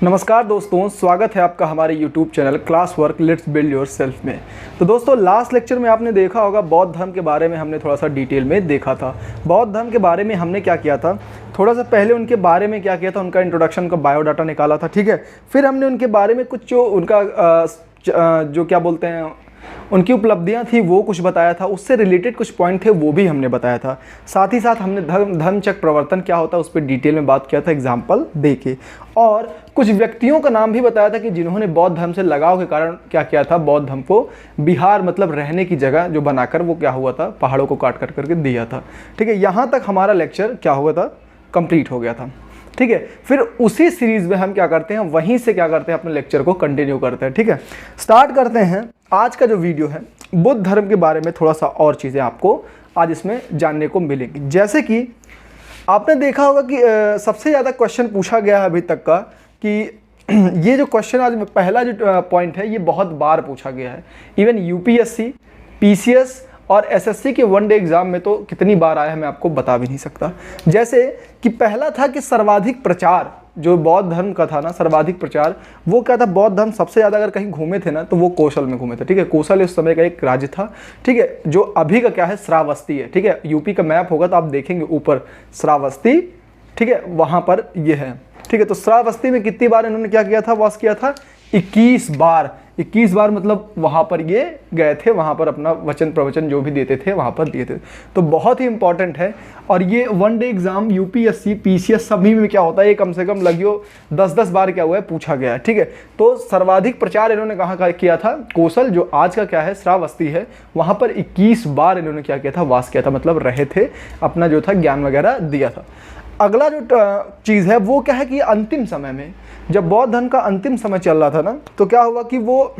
नमस्कार दोस्तों, स्वागत है आपका हमारे YouTube channel class work let's build your self में। तो दोस्तों, लास्ट लेक्चर में आपने देखा होगा बौद्ध धर्म के बारे में हमने थोड़ा सा डिटेल में देखा था। बौद्ध धर्म के बारे में हमने क्या किया था, थोड़ा सा पहले उनके बारे में क्या किया था, उनका इंट्रोडक्शन का बायोडाटा निकाला था, ठीक है। फिर हमने उनके बारे में कुछ जो उनका जो क्या बोलते हैं उनकी उपलब्धियां थी वो कुछ बताया था, उससे रिलेटेड कुछ पॉइंट थे वो भी हमने बताया था। साथ ही साथ हमने धर्मचक्र प्रवर्तन क्या होता है उस पर डिटेल में बात किया था एग्जाम्पल देके, और कुछ व्यक्तियों का नाम भी बताया था कि जिन्होंने बौद्ध धर्म से लगाव के कारण क्या किया था, बौद्ध धर्म को बिहार मतलब रहने की जगह जो बनाकर वो क्या हुआ था, पहाड़ों को काट करके दिया था, ठीक है। यहाँ तक हमारा लेक्चर क्या हुआ था, कंप्लीट हो गया था, ठीक है। फिर उसी सीरीज में हम क्या करते हैं, वहीं से क्या करते हैं, अपने लेक्चर को कंटिन्यू करते हैं, ठीक है। स्टार्ट करते हैं आज का जो वीडियो है, बुद्ध धर्म के बारे में थोड़ा सा और चीज़ें आपको आज इसमें जानने को मिलेंगी। जैसे कि आपने देखा होगा कि सबसे ज़्यादा क्वेश्चन पूछा गया है अभी तक का कि ये जो क्वेश्चन आज पहला जो पॉइंट है ये बहुत बार पूछा गया है। इवन यूपीएससी, पीसीएस और एसएससी के वन डे एग्जाम में तो कितनी बार आया है मैं आपको बता भी नहीं सकता। जैसे कि पहला था कि सर्वाधिक प्रचार जो बौद्ध धर्म का था ना, सर्वाधिक प्रचार वो क्या था, बौद्ध धर्म सबसे ज़्यादा अगर कहीं घूमे थे ना तो वो कौशल में घूमे थे, ठीक है। कौशल उस समय का एक राज्य था, ठीक है, जो अभी का क्या है, श्रावस्ती है, ठीक है। यूपी का मैप होगा तो आप देखेंगे ऊपर श्रावस्ती, ठीक है, वहाँ पर ये है, ठीक है। तो श्रावस्ती में कितनी बार इन्होंने क्या किया था, वास किया था 21 बार। 21 बार मतलब वहाँ पर ये गए थे, वहाँ पर अपना वचन प्रवचन जो भी देते थे वहाँ पर दिए थे। तो बहुत ही इंपॉर्टेंट है। और ये one day exam UPSC, PCS सभी में क्या होता है, ये कम से कम लगियो 10-10 बार क्या हुआ है, पूछा गया है, ठीक है। तो सर्वाधिक प्रचार इन्होंने कहाँ किया था, कौशल जो आज का क्या है श्रावस्ती है, वहाँ पर 21 बार इन्होंने क्या किया था, वास किया था, मतलब रहे थे, अपना जो था ज्ञान वगैरह दिया था। अगला जो चीज़ है वो क्या है कि अंतिम समय में जब बौद्ध धर्म का अंतिम समय चल रहा था ना, तो क्या हुआ कि वो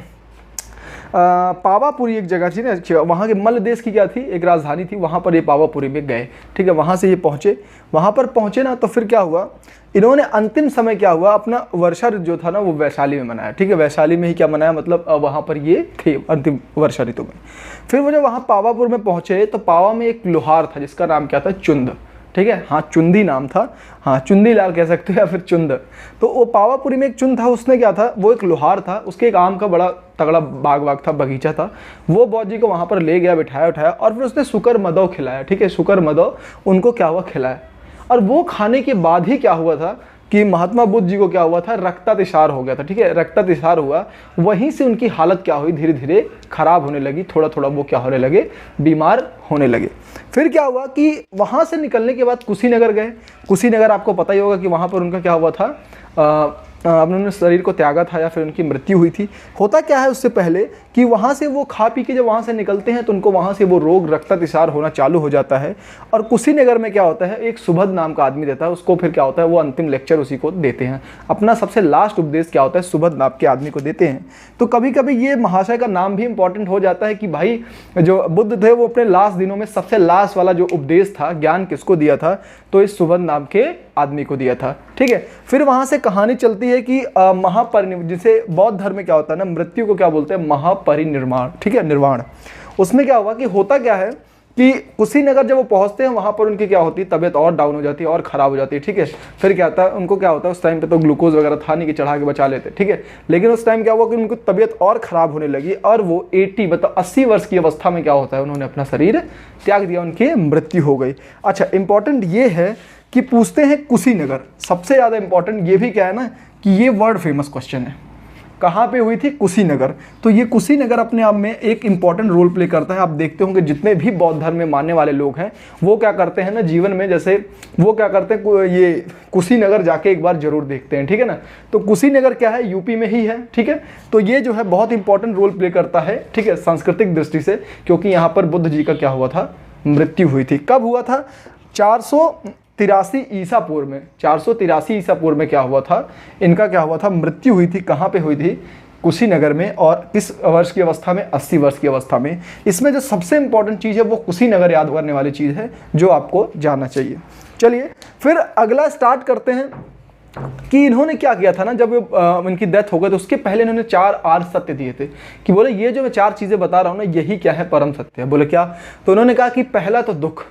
पावापुरी एक जगह थी ना, वहाँ के मल्ल देश की क्या थी, एक राजधानी थी, वहाँ पर ये पावापुरी में गए, ठीक है। वहाँ से ये पहुँचे, वहाँ पर पहुँचे ना तो फिर क्या हुआ, इन्होंने अंतिम समय क्या हुआ, अपना वर्षा ऋतु जो था ना वो वैशाली में मनाया, ठीक है। वैशाली में ही क्या मनाया, मतलब वहाँ पर ये थे अंतिम वर्षा ऋतु में। फिर वो जब वहाँ पावापुर में पहुँचे तो पावा में एक लोहार था जिसका नाम क्या था, चुंद, ठीक है। हाँ, चुंदी नाम था, हाँ, चुंदी लाल कह सकते हो या फिर चुंद। तो वो पावापुरी में एक चुंद था, उसने क्या था, वो एक लोहार था, उसके एक आम का बड़ा तगड़ा बाग था, बगीचा था। वो बौद्ध जी को वहाँ पर ले गया, बिठाया उठाया और फिर उसने शुकर मदौ खिलाया, ठीक है। शुकर मदौ उनको क्या हुआ, खिलाया। और वो खाने के बाद ही क्या हुआ था कि महात्मा बुद्ध जी को क्या हुआ था, रक्तातिसार हो गया था, ठीक है। रक्तातिसार हुआ, वहीं से उनकी हालत क्या हुई, धीरे धीरे खराब होने लगी, थोड़ा थोड़ा वो क्या होने लगे, बीमार होने लगे। फिर क्या हुआ कि वहाँ से निकलने के बाद कुशीनगर गए। कुशीनगर आपको पता ही होगा कि वहाँ पर उनका क्या हुआ था, उन्होंने शरीर को त्यागा था या फिर उनकी मृत्यु हुई थी। होता क्या है उससे पहले कि वहाँ से वो खा पी के जब वहाँ से निकलते हैं तो उनको वहाँ से वो रोग रक्तातिसार होना चालू हो जाता है। और कुशीनगर में क्या होता है, एक सुभद नाम का आदमी देता है उसको, फिर क्या होता है वो अंतिम लेक्चर उसी को देते हैं, अपना सबसे लास्ट उपदेश क्या होता है सुभद नाम के आदमी को देते हैं। तो कभी कभी ये महाशय का नाम भी इंपॉर्टेंट हो जाता है कि भाई जो बुद्ध थे वो अपने लास्ट दिनों में सबसे लास्ट वाला जो उपदेश था, ज्ञान किसको दिया था, तो इस सुभद नाम के आदमी को दिया था, ठीक है। फिर वहाँ से कहानी चलती है कि महापरिनिर्वाण, जिसे बौद्ध धर्म में क्या होता है ना, मृत्यु को क्या बोलते हैं, महापरिनिर्वाण, ठीक है, निर्वाण। उसमें क्या हुआ कि होता क्या है कि कुशीनगर जब वो पहुंचते हैं वहाँ पर उनकी क्या होती है, तबीयत और डाउन हो जाती है और ख़राब हो जाती है, ठीक है। फिर क्या होता है, उनको क्या होता है, उस टाइम पे तो ग्लूकोज वगैरह था नहीं कि चढ़ा के बचा लेते, ठीक है। लेकिन उस टाइम क्या हुआ कि उनको तबीयत और ख़राब होने लगी और वो 80 मतलब 80 वर्ष की अवस्था में क्या होता है, उन्होंने अपना शरीर त्याग दिया, उनकी मृत्यु हो गई। अच्छा, इंपॉर्टेंट ये है कि पूछते हैं कुशीनगर, सबसे ज़्यादा इंपॉर्टेंट ये भी क्या है ना कि ये वर्ल्ड फेमस क्वेश्चन है, कहाँ पे हुई थी, कुशीनगर। तो ये कुशीनगर अपने आप में एक इंपॉर्टेंट रोल प्ले करता है। आप देखते होंगे जितने भी बौद्ध धर्म में मानने वाले लोग हैं वो क्या करते हैं ना जीवन में, जैसे वो क्या करते हैं, ये कुशीनगर जाके एक बार जरूर देखते हैं, ठीक है ना। तो कुशीनगर क्या है, यूपी में ही है, ठीक है। तो ये जो है बहुत इंपॉर्टेंट रोल प्ले करता है, ठीक है, सांस्कृतिक दृष्टि से, क्योंकि यहाँ पर बुद्ध जी का क्या हुआ था, मृत्यु हुई थी। कब हुआ था, 483 ईसा पूर्व में, 483 ईसा पूर्व में क्या हुआ था, इनका क्या हुआ था, मृत्यु हुई थी। कहाँ पे हुई थी, कुशीनगर में। और किस वर्ष की अवस्था में, 80 वर्ष की अवस्था में। इसमें जो सबसे इंपॉर्टेंट चीज़ है वो कुशीनगर याद करने वाली चीज़ है जो आपको जानना चाहिए। चलिए फिर अगला स्टार्ट करते हैं कि इन्होंने क्या किया था ना, जब इनकी डेथ हो गई तो उसके पहले इन्होंने 4 आर्य सत्य दिए थे कि बोले ये जो मैं 4 चीज़ें बता रहा हूँ ना, यही क्या है, परम सत्य है। बोले क्या, तो उन्होंने कहा कि पहला तो दुख,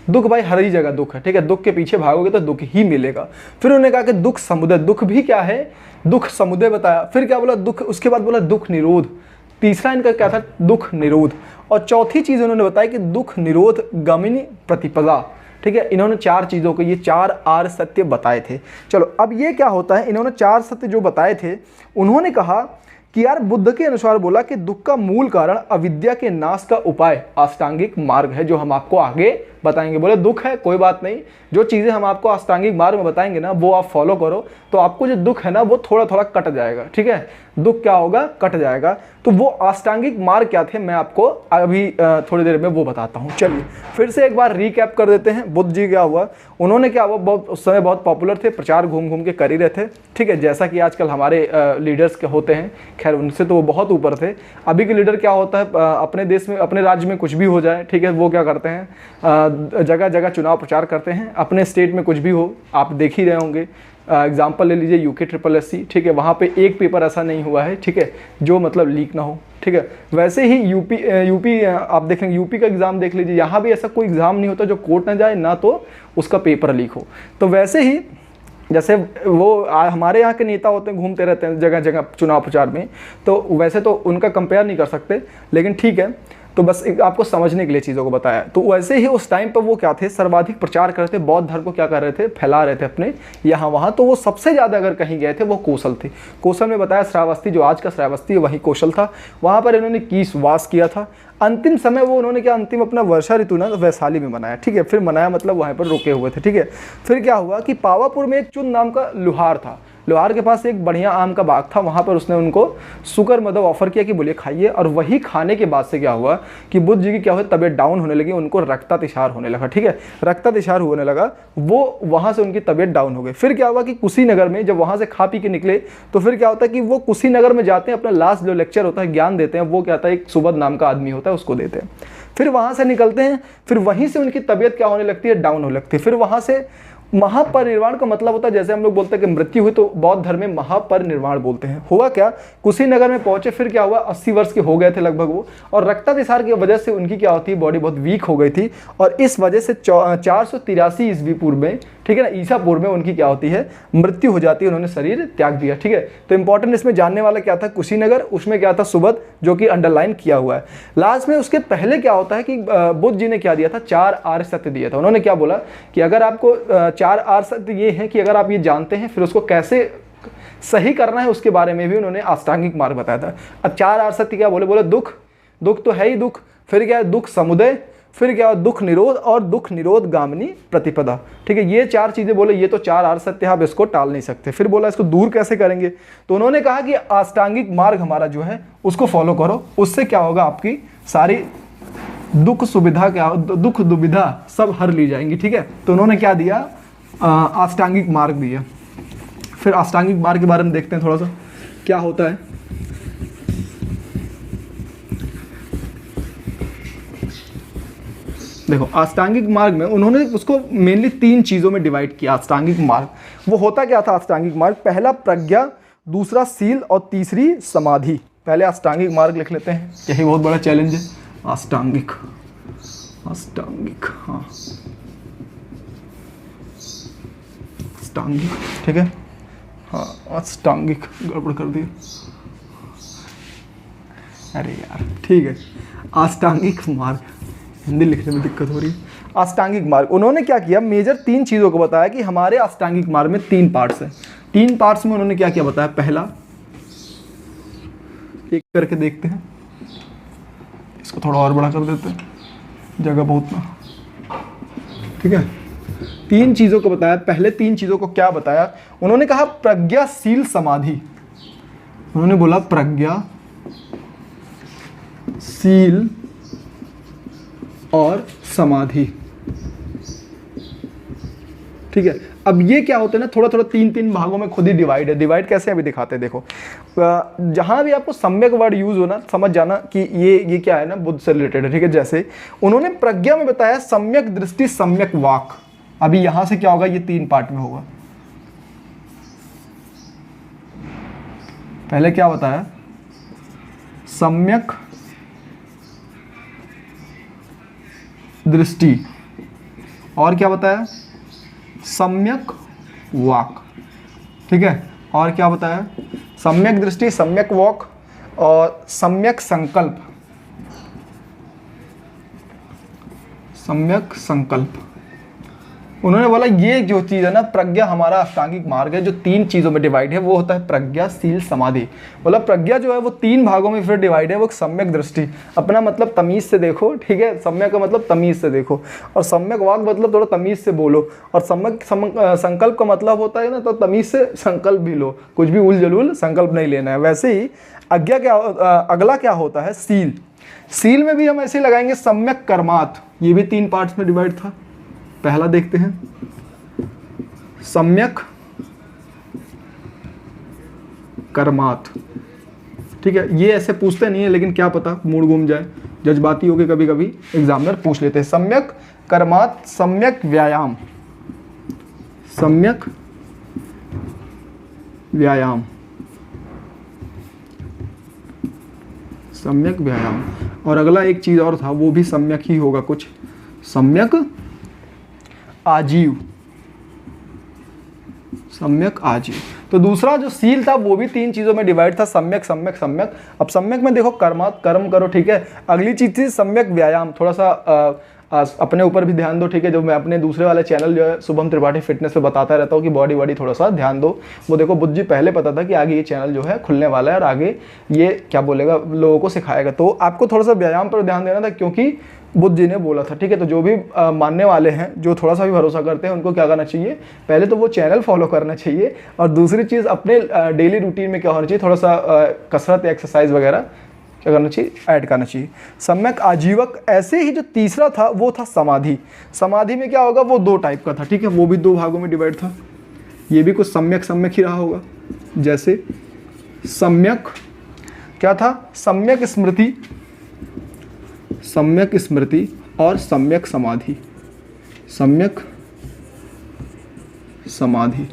दुख भाई हर ही जगह दुख है, ठीक है, दुख के पीछे भागोगे तो दुख ही मिलेगा। फिर उन्होंने कहा कि दुख समुदय, दुख भी क्या है, दुख समुदय बताया। फिर क्या बोला, दुख, उसके बाद बोला दुख निरोध, तीसरा इनका क्या था, दुख निरोध। और चौथी चीज उन्होंने बताया कि दुख निरोध गामिनी प्रतिपदा, ठीक है। इन्होंने 4 चीज़ों को, ये 4 आर्य सत्य बताए थे। चलो अब ये क्या होता है, इन्होंने 4 सत्य जो बताए थे, उन्होंने कहा कि यार बुद्ध के अनुसार बोला कि दुख का मूल कारण अविद्या के नाश का उपाय अष्टांगिक मार्ग है, जो हम आपको आगे बताएंगे। बोले दुख है कोई बात नहीं, जो चीज़ें हम आपको अष्टांगिक मार्ग में बताएंगे ना वो आप फॉलो करो, तो आपको जो दुख है ना वो थोड़ा थोड़ा कट जाएगा, ठीक है। दुख क्या होगा, कट जाएगा। तो वो अष्टांगिक मार्ग क्या थे मैं आपको अभी थोड़ी देर में वो बताता हूँ। चलिए फिर से एक बार रिकैप कर देते हैं। बुद्ध जी क्या हुआ, उन्होंने क्या हुआ, बहुत उस समय बहुत पॉपुलर थे, प्रचार घूम घूम के कर ही रहे थे, ठीक है, जैसा कि आजकल हमारे लीडर्स के होते हैं। खैर उनसे तो वो बहुत ऊपर थे। अभी के लीडर क्या होता है, अपने देश में, अपने राज्य में कुछ भी हो जाए, ठीक है, वो क्या करते हैं, जगह जगह चुनाव प्रचार करते हैं। अपने स्टेट में कुछ भी हो, आप देख ही रहे होंगे। एग्जाम्पल ले लीजिए यूके SSC, ठीक है, वहाँ पे एक पेपर ऐसा नहीं हुआ है, ठीक है, जो मतलब लीक ना हो, ठीक है। वैसे ही यूपी आप देखेंगे, यूपी का एग्ज़ाम देख लीजिए, यहाँ भी ऐसा कोई एग्ज़ाम नहीं होता जो कोर्ट ना जाए, ना तो उसका पेपर लीक हो। तो वैसे ही जैसे वो हमारे यहाँ के नेता होते हैं, घूमते रहते हैं जगह जगह चुनाव प्रचार में, तो वैसे तो उनका कंपेयर नहीं कर सकते, लेकिन ठीक है, तो बस आपको समझने के लिए चीज़ों को बताया। तो वैसे ही उस टाइम पर वो क्या थे, सर्वाधिक प्रचार कर रहे थे, बौद्ध धर्म को क्या कर रहे थे, फैला रहे थे अपने यहाँ वहाँ। तो वो सबसे ज़्यादा अगर कहीं गए थे वो कौशल थे। कौशल में बताया श्रावस्ती, जो आज का श्रावस्ती है वही कौशल था, वहाँ पर इन्होंने 21 वास किया था। अंतिम समय वो उन्होंने क्या, अंतिम अपना वर्षा ऋतु ना वैशाली में मनाया, ठीक है, फिर मनाया मतलब वहाँ पर रुके हुए थे, ठीक है। फिर क्या हुआ कि पावापुर में एक चुन नाम का लुहार था, लोहार के पास एक बढ़िया आम का बाग था, वहाँ पर उसने उनको शुगर मदद ऑफर किया कि बोलिए खाइए। और वही खाने के बाद से क्या हुआ कि बुद्ध जी की क्या हुआ, तबीयत डाउन होने लगी, उनको रक्तातिसार होने लगा, ठीक है, रक्तातिसार होने लगा, वो वहाँ से उनकी तबीयत डाउन हो गई। फिर क्या हुआ कि कुशीनगर में जब वहाँ से खा पी के निकले, तो फिर क्या होता है कि वो कुशीनगर में जाते हैं, अपना लास्ट जो लेक्चर होता है, ज्ञान देते हैं, वो क्या होता है, एक सुबद नाम का आदमी होता है, उसको देते हैं। फिर वहाँ से निकलते हैं, फिर वहीं से उनकी तबीयत क्या होने लगती है, डाउन होने लगती है। फिर वहाँ से महापरिनिर्वाण का मतलब होता है, जैसे हम लोग बोलते हैं कि मृत्यु हुई, तो बौद्ध धर्म में महापरिनिर्वाण बोलते हैं। हुआ क्या, कुशीनगर में पहुंचे, फिर क्या हुआ, 80 वर्ष के हो गए थे लगभग वो, और रक्तातिसार की वजह से उनकी क्या होती है, बॉडी बहुत वीक हो गई थी, और इस वजह से 483 ईस्वी पूर्व में, ठीक है ना, ईसा पूर्व में उनकी क्या होती है, मृत्यु हो जाती है, उन्होंने शरीर त्याग दिया, ठीक है। तो इंपॉर्टेंट इसमें जानने वाला क्या था, कुशीनगर, उसमें क्या था, सुबद, जो कि अंडरलाइन किया हुआ है। लास्ट में उसके पहले क्या होता है कि बुद्ध जी ने क्या दिया था, 4 आर्य सत्य दिया था। उन्होंने क्या बोला कि अगर आपको 4 आर्य सत्य ये हैं कि अगर आप ये जानते हैं, फिर उसको कैसे सही करना है उसके बारे में भी उन्होंने अष्टांगिक मार्ग बताया था। अब 4 आर्य सत्य क्या बोले, बोले दुख, दुख तो है ही दुख, फिर क्या है, दुख समुदय, फिर क्या, दुख निरोध, और दुख निरोध गामिनी प्रतिपदा, ठीक है। ये 4 चीजें बोले, ये तो 4 आर्य सत्य, आप इसको टाल नहीं सकते। फिर बोला इसको दूर कैसे करेंगे, तो उन्होंने कहा कि अष्टांगिक मार्ग हमारा जो है उसको फॉलो करो, उससे क्या होगा, आपकी सारी दुख सुविधा, क्या दुख दुविधा सब हर ली जाएंगी, ठीक है। तो उन्होंने क्या दिया, अष्टांगिक मार्ग दिया। फिर अष्टांगिक मार्ग के बारे में देखते हैं थोड़ा सा क्या होता है। देखो अष्टांगिक मार्ग में उन्होंने उसको मेनली 3 चीज़ों में डिवाइड किया। अष्टांगिक मार्ग वो होता क्या था, अष्टांगिक मार्ग, पहला प्रज्ञा, दूसरा सील, और तीसरी समाधि। पहले अष्टांगिक मार्ग लिख लेते हैं, यही बहुत बड़ा चैलेंज है। अष्टांगिक, अष्टांगिक, हाँ अष्टांगिक, ठीक है, हाँ अष्टांगिक, गड़बड़ कर दिया, अरे यार ठीक है। अष्टांगिक मार्ग, हिंदी लिखने में दिक्कत हो रही है। अष्टांगिक मार्ग उन्होंने क्या किया, मेजर 3 चीज़ों को बताया कि हमारे अष्टांगिक मार्ग में 3 पार्ट्स हैं। 3 पार्ट्स में उन्होंने क्या क्या बताया, पहला, एक करके देखते हैं, इसको थोड़ा और बड़ा कर देते हैं, जगह बहुत ना, ठीक है। 3 चीज़ों को बताया। पहले 3 चीज़ों को क्या बताया, उन्होंने कहा प्रज्ञा, सील, समाधि। उन्होंने बोला प्रज्ञा, सील और समाधि, ठीक है। अब ये क्या होता है ना, थोड़ा थोड़ा 3-3 भागों में खुद ही डिवाइड है। डिवाइड कैसे अभी दिखाते हैं, देखो जहां भी आपको सम्यक वर्ड यूज हो ना, समझ जाना कि ये क्या है ना, बुद्ध से रिलेटेड है, ठीक है। जैसे उन्होंने प्रज्ञा में बताया सम्यक दृष्टि, सम्यक वाक। अभी यहां से क्या होगा, ये 3 पार्ट में होगा। पहले क्या बताया, सम्यक दृष्टि, और क्या बताया, सम्यक वाक, ठीक है, और क्या बताया, सम्यक दृष्टि, सम्यक वाक और सम्यक संकल्प, सम्यक संकल्प। उन्होंने बोला ये जो चीज़ है ना, प्रज्ञा हमारा अष्टांगिक मार्ग है जो 3 चीज़ों में डिवाइड है, वो होता है प्रज्ञा, शील, समाधि। बोला प्रज्ञा जो है वो 3 भागों में फिर डिवाइड है। वो सम्यक दृष्टि, अपना मतलब तमीज़ से देखो, ठीक है, सम्यक का मतलब तमीज़ से देखो, और सम्यक वाक मतलब थोड़ा तमीज़ से बोलो, और सम्यक संकल्प का मतलब होता है ना, तो तमीज़ से संकल्प भी लो, कुछ भी उल जलूल संकल्प नहीं लेना है। वैसे ही अगला क्या होता है, सील। सील में भी हम ऐसे लगाएंगे सम्यक कर्मात, ये भी 3 पार्ट्स में डिवाइड था। पहला देखते हैं, सम्यक कर्मात, ठीक है, ये ऐसे पूछते नहीं है, लेकिन क्या पता मूड घूम जाए, जज्बाती होके कभी कभी एग्जामिनर पूछ लेते हैं। सम्यक कर्मात, सम्यक व्यायाम, सम्यक व्यायाम, सम्यक व्यायाम। और अगला एक चीज और था, वो भी सम्यक ही होगा कुछ, सम्यक आजीव, सम्यक आजीव। तो दूसरा जो सील था वो भी 3 चीजों में डिवाइड था, सम्यक सम्यक सम्यक। अब सम्यक में देखो कर्म करो, ठीक है। अगली चीज थी सम्यक व्यायाम, थोड़ा सा अपने ऊपर भी ध्यान दो, ठीक है। जो मैं अपने दूसरे वाले चैनल जो है शुभम त्रिपाठी फिटनेस पे बताता रहता हूँ कि बॉडी वॉडी थोड़ा सा ध्यान दो। वो देखो बुद्ध जी पहले पता था कि आगे ये चैनल जो है खुलने वाला है और आगे ये क्या बोलेगा, लोगों को सिखाएगा, तो आपको थोड़ा सा व्यायाम पर ध्यान देना था, क्योंकि बुद्ध जी ने बोला था, ठीक है। तो जो भी मानने वाले हैं, जो थोड़ा सा भी भरोसा करते हैं, उनको क्या करना चाहिए, पहले तो वो चैनल फॉलो करना चाहिए, और दूसरी चीज़ अपने डेली रूटीन में क्या होना चाहिए, थोड़ा सा कसरत, एक्सरसाइज वगैरह क्या करना चाहिए, ऐड करना चाहिए। सम्यक आजीवक। ऐसे ही जो तीसरा था वो था समाधि। समाधि में क्या होगा, वो 2 टाइप का था, ठीक है, वो भी 2 भागों में डिवाइड था। ये भी कुछ सम्यक सम्यक ही रहा होगा, जैसे सम्यक क्या था, सम्यक स्मृति, सम्यक स्मृति और सम्यक समाधि, सम्यक समाधि,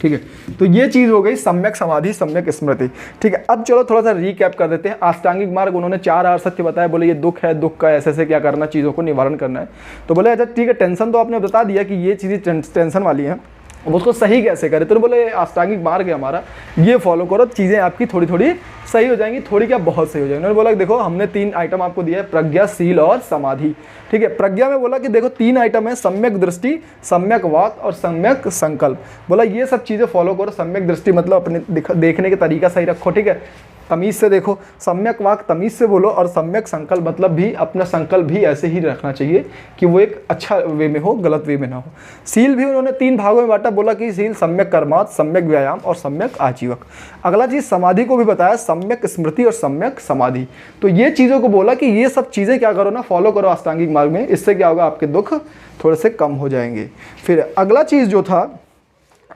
ठीक है। तो ये चीज़ हो गई सम्यक समाधि, सम्यक स्मृति, ठीक है। अब चलो थोड़ा सा रीकैप कर देते हैं। अष्टांगिक मार्ग उन्होंने 4 आर सत्य बताया, बोले ये दुख है, दुख का ऐसे क्या करना, चीज़ों को निवारण करना है। तो बोले अच्छा ठीक है, टेंशन तो आपने बता दिया कि ये चीज़ें टेंशन वाली हैं, अब उसको सही कैसे करें। तो बोले अष्टांगिक मार्ग है हमारा, ये फॉलो करो, चीज़ें आपकी थोड़ी थोड़ी सही हो जाएंगी, थोड़ी क्या बहुत सही हो जाएंगी। उन्होंने बोला कि देखो हमने 3 आइटम आपको दिया है, प्रज्ञा, शील और समाधि, ठीक है। प्रज्ञा में बोला कि देखो 3 आइटम है, सम्यक दृष्टि, सम्यक वाक और सम्यक संकल्प। बोला ये सब चीज़ें फॉलो करो। सम्यक दृष्टि मतलब अपने देखने का तरीका सही रखो, ठीक है, तमीज़ से देखो। सम्यक वाक तमीज़ से बोलो, और सम्यक संकल्प मतलब भी अपना संकल्प भी ऐसे ही रखना चाहिए कि वो एक अच्छा वे में हो, गलत वे में ना हो। शील भी उन्होंने 3 भागों में बांटा, बोला कि शील सम्यक कर्मात, सम्यक व्यायाम और सम्यक आजीवक। अगला चीज़ समाधि को भी बताया, सम्यक स्मृति और सम्यक समाधि। तो ये चीज़ों को बोला कि ये सब चीज़ें क्या करो ना, फॉलो करो अष्टांगिक मार्ग में, इससे क्या होगा, आपके दुख थोड़े से कम हो जाएंगे। फिर अगला चीज़ जो था,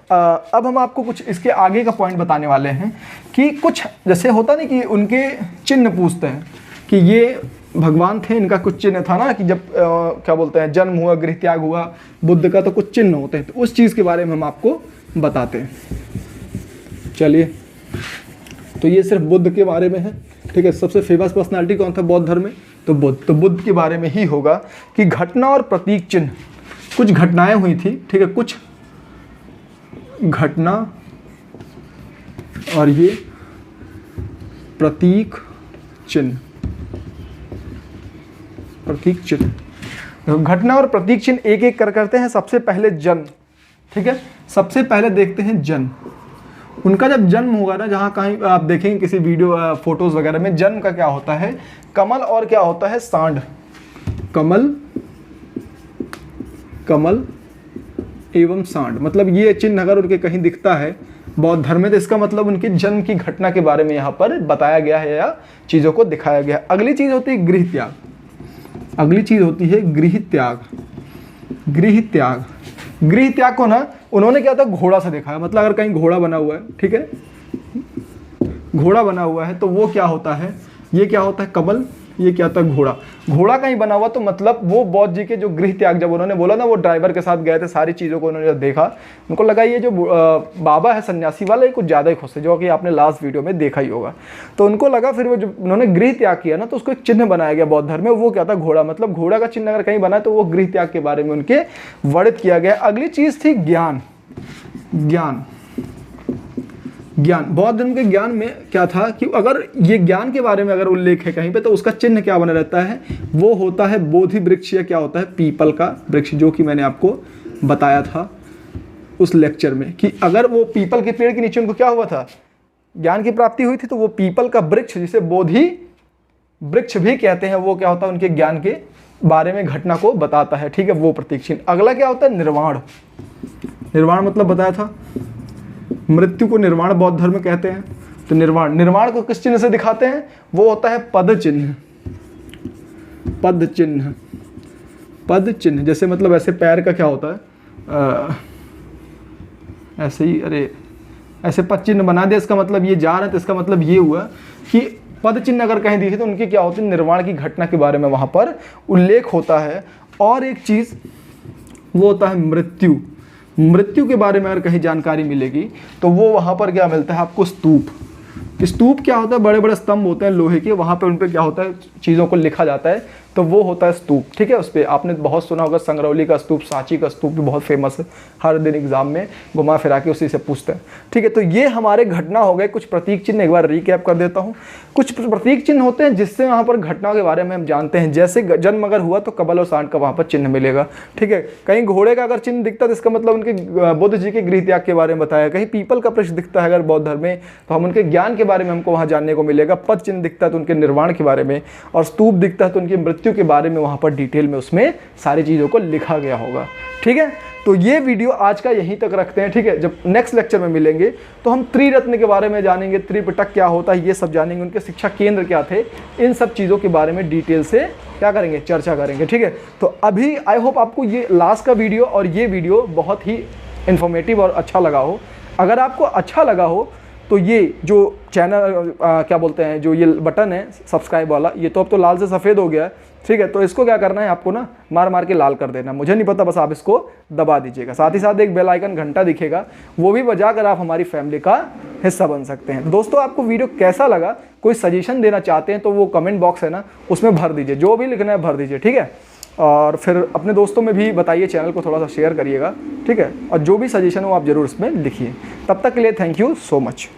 अब हम आपको कुछ इसके आगे का पॉइंट बताने वाले हैं कि कुछ जैसे होता नहीं कि उनके चिन्ह पूछते हैं कि ये भगवान थे, इनका कुछ चिन्ह था ना, कि जब क्या बोलते हैं, जन्म हुआ, गृह त्याग हुआ, बुद्ध का तो कुछ चिन्ह होते हैं, तो उस चीज़ के बारे में हम आपको बताते हैं। चलिए, तो ये सिर्फ बुद्ध के बारे में है, ठीक है। सबसे फेमस पर्सनालिटी कौन था बौद्ध धर्म में, तो बुद्ध। तो बुद्ध के बारे में ही होगा कि घटना और प्रतीक चिन्ह, कुछ घटनाएं हुई थी, ठीक है, कुछ घटना और ये प्रतीक चिन्ह, प्रतीक चिन्ह, घटना और प्रतीक चिन्ह एक एक करते हैं। सबसे पहले जन्म, ठीक है, सबसे पहले देखते हैं जन्म। उनका जब जन्म होगा ना, जहाँ कहीं आप देखेंगे किसी वीडियो फोटोज वगैरह में, जन्म का क्या होता है, कमल और क्या होता है, सांड, कमल, कमल एवं सांड, मतलब ये चिन्ह अगर उनके कहीं दिखता है बौद्ध धर्म में, तो इसका मतलब उनके जन्म की घटना के बारे में यहाँ पर बताया गया है या चीज़ों को दिखाया गया है। अगली चीज़ होती है गृह त्याग, अगली चीज़ होती है गृह त्याग। गृह त्याग, गृह त्याग को ना उन्होंने क्या था, घोड़ा से देखा है, मतलब अगर कहीं घोड़ा बना हुआ है, ठीक है, घोड़ा बना हुआ है, तो वो क्या होता है, ये क्या होता है, कमल, ये क्या था, घोड़ा। घोड़ा कहीं बना हुआ तो मतलब वो बौद्ध जी के जो गृह त्याग, जब उन्होंने बोला ना वो ड्राइवर के साथ गए थे, सारी चीज़ों को उन्होंने जब देखा, उनको लगा ये जो बाबा है सन्यासी वाला, ये कुछ ज़्यादा ही खुश है, जो कि आपने लास्ट वीडियो में देखा ही होगा। तो उनको लगा, फिर वो जब उन्होंने गृह त्याग किया ना, तो उसको एक चिन्ह बनाया गया बौद्ध धर्म में, वो क्या था, घोड़ा। मतलब घोड़ा का चिन्ह अगर कहीं बना है तो वो गृह त्याग के बारे में उनके वर्णित किया गया। अगली चीज़ थी ज्ञान। ज्ञान बौद्ध धर्म के ज्ञान में क्या था कि अगर ये ज्ञान के बारे में अगर उल्लेख है कहीं पे, तो उसका चिन्ह क्या बना रहता है, वो होता है बोधि वृक्ष, या क्या होता है, पीपल का वृक्ष, जो कि मैंने आपको बताया था उस लेक्चर में कि अगर वो पीपल के पेड़ के नीचे उनको क्या हुआ था, ज्ञान की प्राप्ति हुई थी, तो वो पीपल का वृक्ष, जिसे बोधि वृक्ष भी कहते हैं, वो क्या होता है, उनके ज्ञान के बारे में घटना को बताता है। ठीक है, वो प्रतीक चिन्ह। अगला क्या होता है, निर्वाण। निर्वाण मतलब बताया था, मृत्यु को निर्वाण बौद्ध धर्म कहते हैं। तो निर्वाण को किस चिन्ह से दिखाते हैं, वो होता है पद चिन्ह। पद चिन्ह जैसे मतलब ऐसे पैर का क्या होता है, ऐसे ही, अरे ऐसे पद चिन्ह बना दिया, इसका मतलब ये जा रहे हैं, तो इसका मतलब ये हुआ कि पद चिन्ह अगर कहीं दिखे तो उनकी क्या होती है, निर्वाण की घटना के बारे में वहाँ पर उल्लेख होता है। और एक चीज़ वो होता है मृत्यु। मृत्यु के बारे में अगर कहीं जानकारी मिलेगी तो वो वहाँ पर क्या मिलता है आपको, स्तूप। स्तूप क्या होता है, बड़े बड़े स्तंभ होते हैं लोहे के, वहाँ पे उन पे क्या होता है, चीज़ों को लिखा जाता है, तो वो होता है स्तूप। ठीक है, उस पर आपने बहुत सुना होगा, संगरौली का स्तूप, सांची का स्तूप भी बहुत फेमस है, हर दिन एग्जाम में घुमा फिरा के उसी से पूछते हैं। ठीक है, तो ये हमारे घटना हो गए। कुछ प्रतीक चिन्ह एक बार रिकैप कर देता हूँ। कुछ प्रतीक चिन्ह होते हैं जिससे वहाँ पर घटना के बारे में हम जानते हैं, जैसे जन्म अगर हुआ तो कबल और सांड का वहाँ पर चिन्ह मिलेगा। ठीक है, कहीं घोड़े का अगर चिन्ह दिखता है तो इसका मतलब उनके बुद्ध जी के गृह त्याग के बारे में बताया। कहीं पीपल का वृक्ष दिखता है अगर बौद्ध धर्म में, तो हम उनके ज्ञान के बारे में हमको वहाँ जानने को मिलेगा। पद चिन्ह दिखता है तो उनके निर्वाण के बारे में, और स्तूप दिखता है तो उनकी मृत्यु के बारे में वहाँ पर डिटेल में उसमें सारी चीज़ों को लिखा गया होगा। ठीक है, तो ये वीडियो आज का यहीं तक रखते हैं। ठीक है, जब नेक्स्ट लेक्चर में मिलेंगे तो हम त्रिरत्न के बारे में जानेंगे, त्रिपिटक क्या होता है ये सब जानेंगे, उनके शिक्षा केंद्र क्या थे, इन सब चीज़ों के बारे में डिटेल से क्या करेंगे, चर्चा करेंगे। ठीक है, तो अभी आई होप आपको ये लास्ट का वीडियो और ये वीडियो बहुत ही इन्फॉर्मेटिव और अच्छा लगा हो। अगर आपको अच्छा लगा हो तो ये जो चैनल क्या बोलते हैं, जो ये बटन है सब्सक्राइब वाला, ये तो अब तो लाल से सफ़ेद हो गया है। ठीक है, तो इसको क्या करना है आपको ना, मार मार के लाल कर देना, मुझे नहीं पता, बस आप इसको दबा दीजिएगा। साथ ही साथ एक बेल आइकन घंटा दिखेगा, वो भी बजा कर आप हमारी फैमिली का हिस्सा बन सकते हैं। दोस्तों, आपको वीडियो कैसा लगा, कोई सजेशन देना चाहते हैं तो वो कमेंट बॉक्स है ना, उसमें भर दीजिए, जो भी लिखना है भर दीजिए। ठीक है, और फिर अपने दोस्तों में भी बताइए, चैनल को थोड़ा सा शेयर करिएगा। ठीक है, और जो भी सजेशन हो आप ज़रूर इसमें लिखिए। तब तक के लिए थैंक यू सो मच।